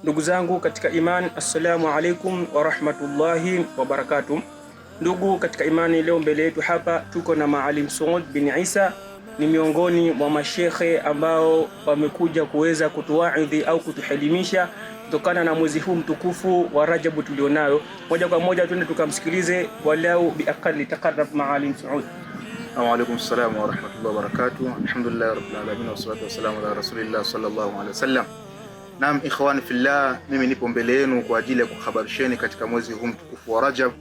Ndugu zangu katika imani, assalamu alaikum wa rahmatullahi wa barakatuh. Ndugu katika imani, leo mbele yetu hapa tuko na Maalim Saud bin Isa. Ni miongoni mwa mashekhe ambao wamekuja kuweza kutuwaidhi au kutuhelimisha kutokana na mwezi huu mtukufu wa Rajabu tulionayo. Moja kwa moja tuende tukamsikilize walau biaqali taqarrab Maalim Saud. Wa alaykum assalam wa rahmatullahi wa barakatuh. Alhamdulillah rabbil alamin wa salatu wassalamu ala rasulillah sallallahu alaihi wasallam. Naam, ikhwani fillah, mimi nipo mbele yenu kwa ajili ya kuhabarisheni katika mwezi huu mtukufu wa Rajab,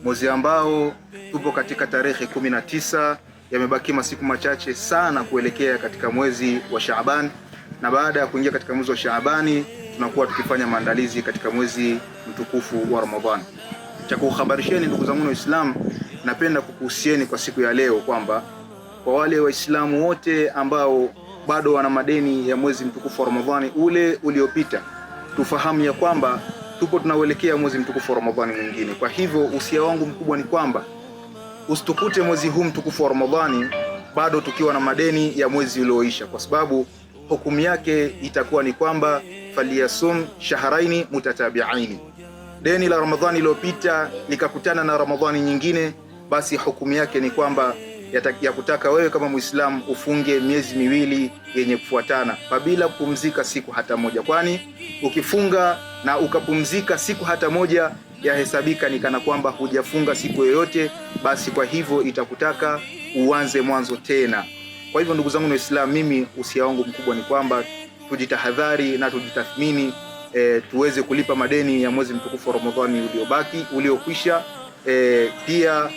mwezi ambao tupo katika tarehe 19. Yamebaki masiku machache sana kuelekea katika mwezi wa Shaaban, na baada ya kuingia katika mwezi wa Shaabani tunakuwa tukifanya maandalizi katika mwezi mtukufu wa Ramadhani. Cha kuhabarisheni ndugu zangu Waislamu, napenda kukuhusieni kwa siku ya leo kwamba kwa wale Waislamu wote ambao bado wana madeni ya mwezi mtukufu wa Ramadhani ule uliopita, tufahamu ya kwamba tupo tunauelekea mwezi mtukufu wa Ramadhani mwingine. Kwa hivyo usia wangu mkubwa ni kwamba usitukute mwezi huu mtukufu wa Ramadhani bado tukiwa na madeni ya mwezi ulioisha, kwa sababu hukumu yake itakuwa ni kwamba faliyasum shahraini mutatabi'aini. Deni la Ramadhani iliyopita likakutana na Ramadhani nyingine, basi hukumu yake ni kwamba ya kutaka wewe kama Muislamu ufunge miezi miwili yenye kufuatana bila kupumzika siku hata moja, kwani ukifunga na ukapumzika siku hata moja yahesabika ni kana kwamba hujafunga siku yoyote. Basi kwa hivyo itakutaka uanze mwanzo tena. Kwa hivyo ndugu zangu Waislamu, mimi usia wangu mkubwa ni kwamba tujitahadhari na tujitathmini, tuweze kulipa madeni ya mwezi mtukufu wa Ramadhani uliokwisha, pia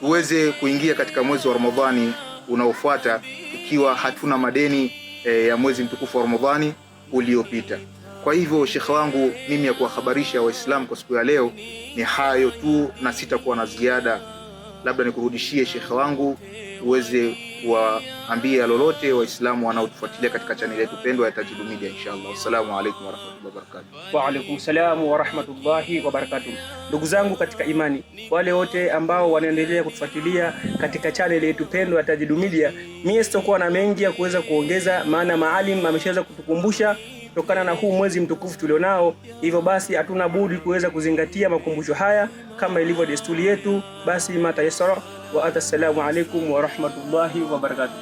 tuweze kuingia katika mwezi wa Ramadhani unaofuata tukiwa hatuna madeni ya mwezi mtukufu wa Ramadhani uliopita. Kwa hivyo shekhe wangu mimi ya kuwahabarisha Waislamu kwa siku ya leo ni hayo tu, na sitakuwa na ziada. Labda nikurudishie shekhe wangu uweze kuwaambia lolote Waislamu wanaotufuatilia katika channel yetu pendwa ya Tajidu Media inshallah. Assalamu alaykum wa rahmatullahi wa barakatuh. Wa alaykum salam wa rahmatullahi wa barakatuh. Ndugu zangu katika imani, wale wote ambao wanaendelea kutufuatilia katika channel yetu pendwa ya Tajidu Media, mimi sitakuwa na mengi ya kuweza kuongeza, maana Maalim ameshaweza kutukumbusha kutokana na huu mwezi mtukufu tulionao. Hivyo basi hatuna budi kuweza kuzingatia makumbusho haya kama ilivyo desturi yetu. Basi matayasara wa assalamu alaykum wa rahmatullahi wa barakatuh.